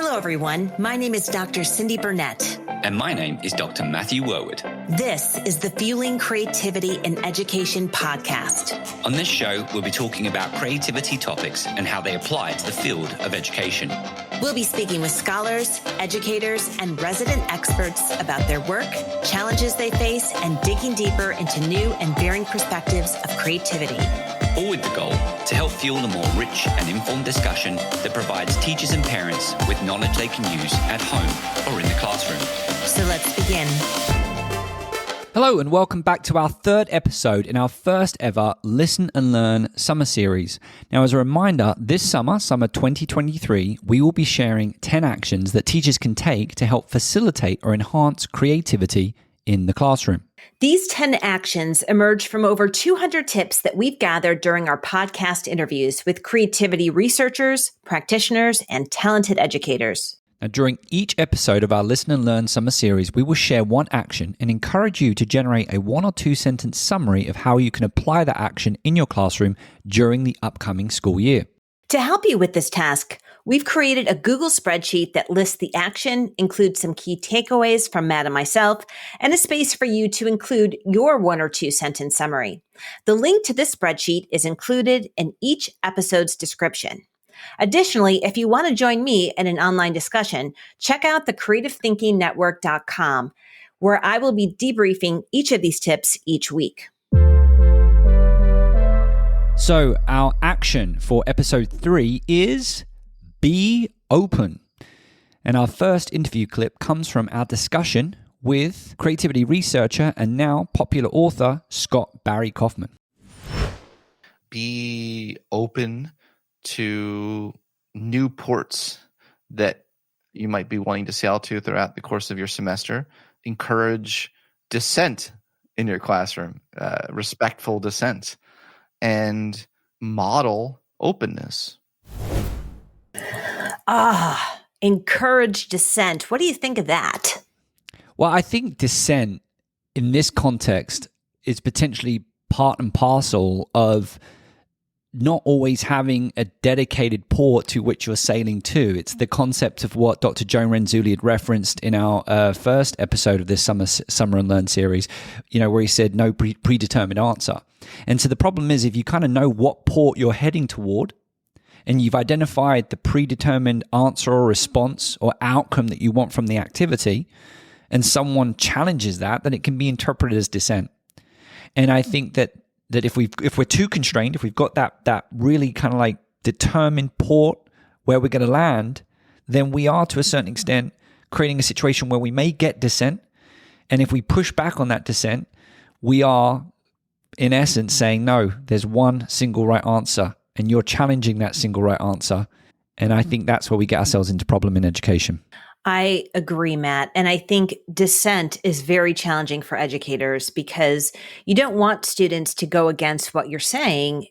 Hello, everyone. My name is Dr. Cyndi Burnett. And my name is Dr. Matthew Wowood. This is the Fueling Creativity in Education podcast. On this show, we'll be talking about creativity topics and how they apply to the field of education. We'll be speaking with scholars, educators, and resident experts about their work, challenges they face, and digging deeper into new and varying perspectives of creativity. All with the goal to help fuel a more rich and informed discussion that provides teachers and parents with knowledge they can use at home or in the classroom. So let's begin. Hello and welcome back to our third episode in our first ever Listen and Learn summer series. Now, as a reminder, this summer 2023, we will be sharing 10 actions that teachers can take to help facilitate or enhance creativity in the classroom. These 10 actions emerge from over 200 tips that we've gathered during our podcast interviews with creativity researchers, practitioners, and talented educators. Now, during each episode of our Listen and Learn summer series, we will share one action and encourage you to generate a 1 or 2 sentence summary of how you can apply that action in your classroom during the upcoming school year. To help you with this task, we've created a Google spreadsheet that lists the action, includes some key takeaways from Matt and myself, and a space for you to include your 1 or 2 sentence summary. The link to this spreadsheet is included in each episode's description. Additionally, if you want to join me in an online discussion, check out the creativethinkingnetwork.com, where I will be debriefing each of these tips each week. So our action for episode 3 is be open. And our first interview clip comes from our discussion with creativity researcher and now popular author, Scott Barry Kaufman. Be open to new ports that you might be wanting to sail to throughout the course of your semester. Encourage dissent in your classroom, respectful dissent, and model openness. Encourage dissent. What do you think of that? Well, I think dissent in this context is potentially part and parcel of not always having a dedicated port to which you're sailing to. It's the concept of what Dr. Joe Renzulli had referenced in our first episode of this Summer and Learn series, where he said no predetermined answer. And so the problem is if you kind of know what port you're heading toward and you've identified the predetermined answer or response or outcome that you want from the activity and someone challenges that, then it can be interpreted as dissent. And I think that if we're too constrained, if we've got that really kind of like determined port where we're going to land, then we are to a certain extent creating a situation where we may get dissent. And if we push back on that dissent, we are in essence saying, no, there's one single right answer and you're challenging that single right answer. And I think that's where we get ourselves into problem in education. I agree, Matt. And I think dissent is very challenging for educators because you don't want students to go against what you're saying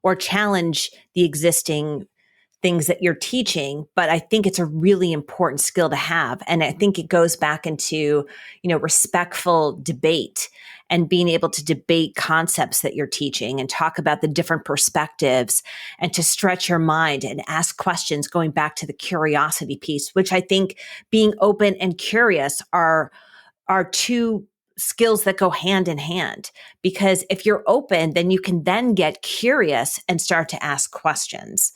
or challenge the existing things that you're teaching. But I think it's a really important skill to have. And I think it goes back into, respectful debate and being able to debate concepts that you're teaching and talk about the different perspectives and to stretch your mind and ask questions, going back to the curiosity piece, which I think being open and curious are two skills that go hand in hand. Because if you're open, then you can then get curious and start to ask questions.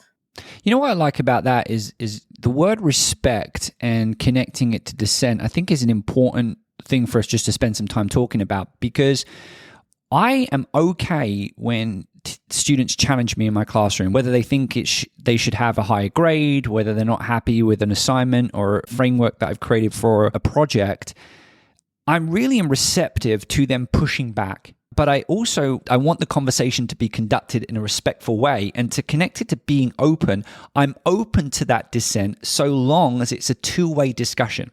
You know what I like about that is the word respect and connecting it to dissent, I think is an important thing for us just to spend some time talking about, because I am okay when students challenge me in my classroom, whether they think they should have a higher grade, whether they're not happy with an assignment or a framework that I've created for a project. I'm really receptive to them pushing back. But I want the conversation to be conducted in a respectful way, and to connect it to being open. I'm open to that dissent so long as it's a two-way discussion.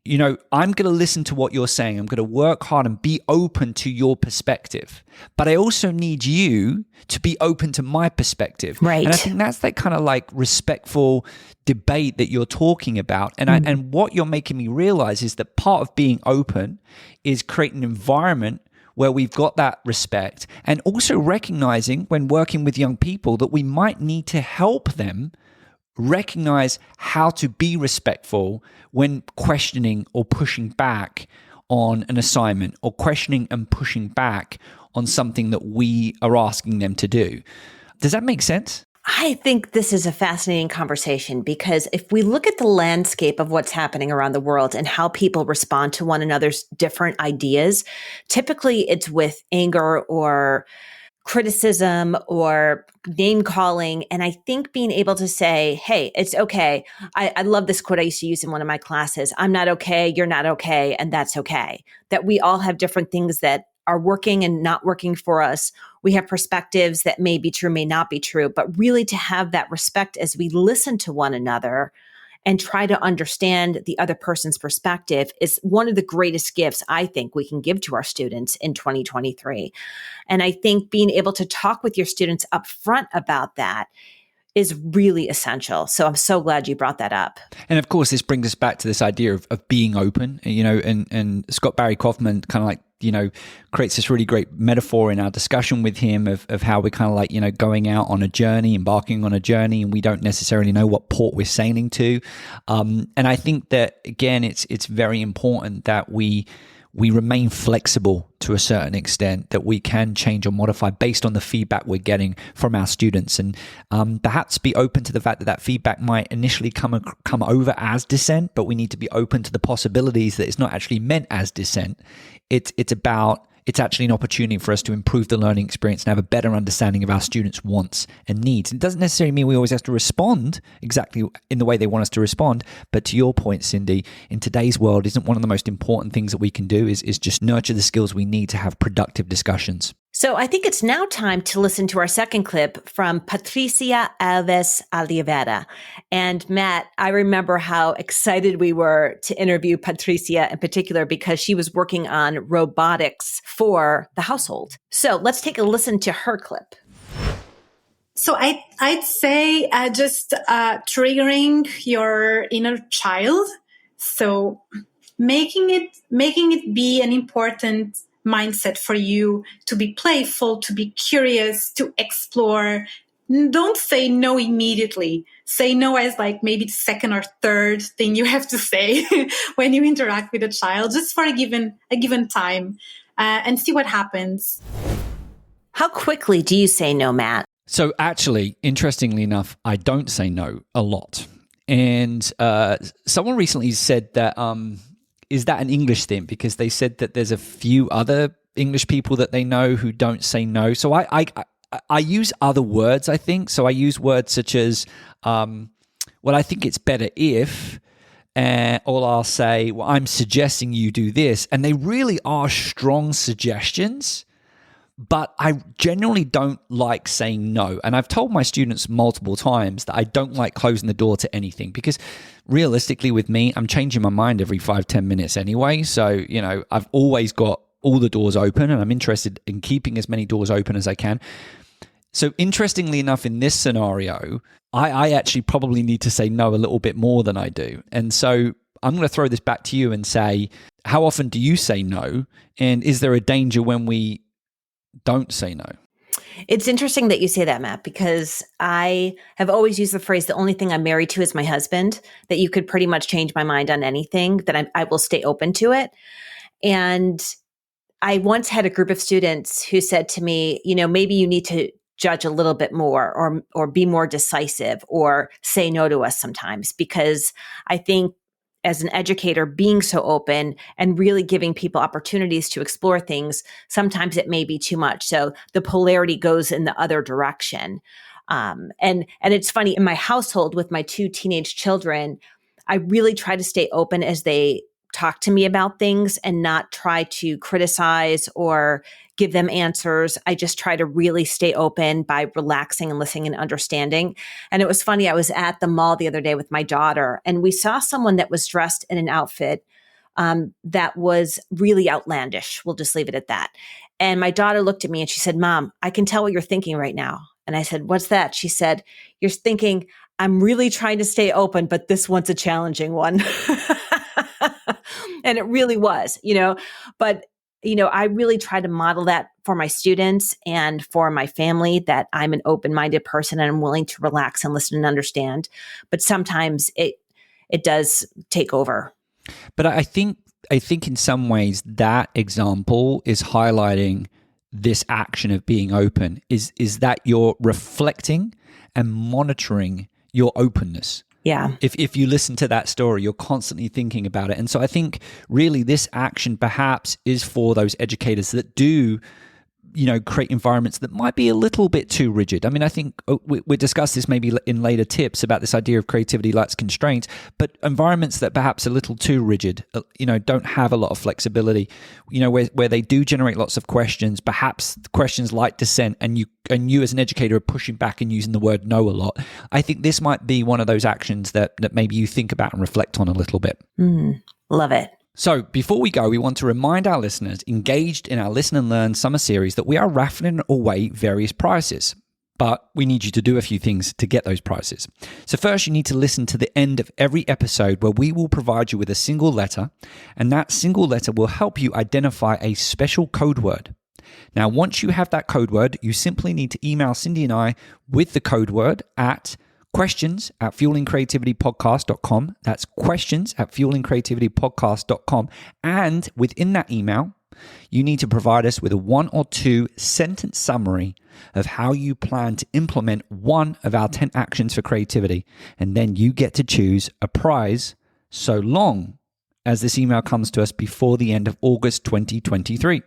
I'm going to listen to what you're saying. I'm going to work hard and be open to your perspective. But I also need you to be open to my perspective. Right. And I think that's that kind of like respectful debate that you're talking about. And and what you're making me realize is that part of being open is create an environment where we've got that respect, and also recognizing when working with young people that we might need to help them recognize how to be respectful when questioning or pushing back on an assignment, or questioning and pushing back on something that we are asking them to do. Does that make sense? I think this is a fascinating conversation, because if we look at the landscape of what's happening around the world and how people respond to one another's different ideas, typically it's with anger or criticism or name calling. And I think being able to say, hey, it's okay. I love this quote I used to use in one of my classes. I'm not okay. You're not okay. And that's okay. That we all have different things that are working and not working for us. We have perspectives that may be true, may not be true, but really to have that respect as we listen to one another and try to understand the other person's perspective is one of the greatest gifts I think we can give to our students in 2023. And I think being able to talk with your students up front about that is really essential. So I'm so glad you brought that up. And of course, this brings us back to this idea of being open, and Scott Barry Kaufman kind of like, creates this really great metaphor in our discussion with him of how we're kind of like, going out on a journey, embarking on a journey, and we don't necessarily know what port we're sailing to. And I think that, again, it's very important that we remain flexible to a certain extent, that we can change or modify based on the feedback we're getting from our students, and perhaps be open to the fact that that feedback might initially come over as dissent, but we need to be open to the possibilities that it's not actually meant as dissent. It's actually an opportunity for us to improve the learning experience and have a better understanding of our students' wants and needs. It doesn't necessarily mean we always have to respond exactly in the way they want us to respond. But to your point, Cyndi, in today's world, isn't one of the most important things that we can do is just nurture the skills we need to have productive discussions. So I think it's now time to listen to our second clip from Patrícia Alves-Oliveira. And Matt, I remember how excited we were to interview Patrícia in particular, because she was working on robotics for the household. So let's take a listen to her clip. So I'd say just triggering your inner child. So making it be an important mindset for you to be playful, to be curious, to explore. Don't say no immediately. Say no as like maybe the second or third thing you have to say when you interact with a child, just for a given time, and see what happens. How quickly do you say no, Matt? So actually, interestingly enough, I don't say no a lot. And someone recently said that, is that an English thing? Because they said that there's a few other English people that they know who don't say no. So I use other words, I think. So I use words such as, well, I think it's better if, or I'll say, well, I'm suggesting you do this. And they really are strong suggestions. But I generally don't like saying no. And I've told my students multiple times that I don't like closing the door to anything, because realistically with me, I'm changing my mind every 5-10 minutes anyway. So, I've always got all the doors open, and I'm interested in keeping as many doors open as I can. So interestingly enough, in this scenario, I actually probably need to say no a little bit more than I do. And so I'm going to throw this back to you and say, how often do you say no? And is there a danger when we don't say no? It's interesting that you say that, Matt, because I have always used the phrase, the only thing I'm married to is my husband, that you could pretty much change my mind on anything, that I will stay open to it. And I once had a group of students who said to me, maybe you need to judge a little bit more, or be more decisive, or say no to us sometimes, because I think as an educator, being so open and really giving people opportunities to explore things, sometimes it may be too much. So the polarity goes in the other direction. And it's funny, in my household with my 2 teenage children, I really try to stay open as they talk to me about things, and not try to criticize or give them answers. I just try to really stay open by relaxing and listening and understanding. And it was funny, I was at the mall the other day with my daughter, and we saw someone that was dressed in an outfit that was really outlandish. We'll just leave it at that. And my daughter looked at me and she said, "Mom, I can tell what you're thinking right now." And I said, "What's that?" She said, "You're thinking, I'm really trying to stay open, but this one's a challenging one." And it really was, but I really try to model that for my students and for my family, that I'm an open-minded person and I'm willing to relax and listen and understand. But sometimes it does take over. But I think in some ways that example is highlighting this action of being open, is that you're reflecting and monitoring your openness. Yeah. If you listen to that story, you're constantly thinking about it. And so I think really this action perhaps is for those educators that do, create environments that might be a little bit too rigid. I mean, I think we discussed this maybe in later tips about this idea of creativity lacks constraints, but environments that perhaps a little too rigid, don't have a lot of flexibility, where they do generate lots of questions, perhaps questions like dissent, and you as an educator are pushing back and using the word no a lot. I think this might be one of those actions that maybe you think about and reflect on a little bit. Love it. So before we go, we want to remind our listeners engaged in our Listen and Learn summer series that we are raffling away various prizes. But we need you to do a few things to get those prizes. So first, you need to listen to the end of every episode where we will provide you with a single letter, and that single letter will help you identify a special code word. Now, once you have that code word, you simply need to email Cyndi and I with the code word at questions@fuelingcreativitypodcast.com. That's questions@fuelingcreativitypodcast.com. And within that email, you need to provide us with a 1 or 2 sentence summary of how you plan to implement one of our 10 actions for creativity. And then you get to choose a prize, so long as this email comes to us before the end of August 2023.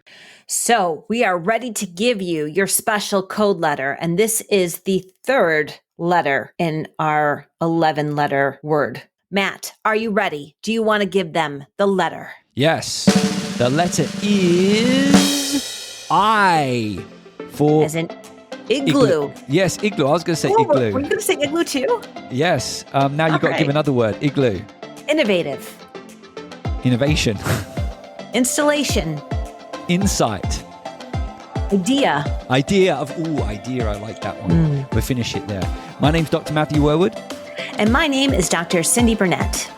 So we are ready to give you your special code letter. And this is the 3rd letter in our 11-letter word. Matt, are you ready? Do you want to give them the letter? Yes. The letter is I for... As in igloo. Yes, igloo. I was going to say igloo. Were you going to say igloo too? Yes. Now you've got to give another word. Igloo. Innovative. Innovation. Installation. Insight. Idea. Idea. I like that one. We'll finish it there. My name's Dr. Matthew Werwood. And my name is Dr. Cyndi Burnett.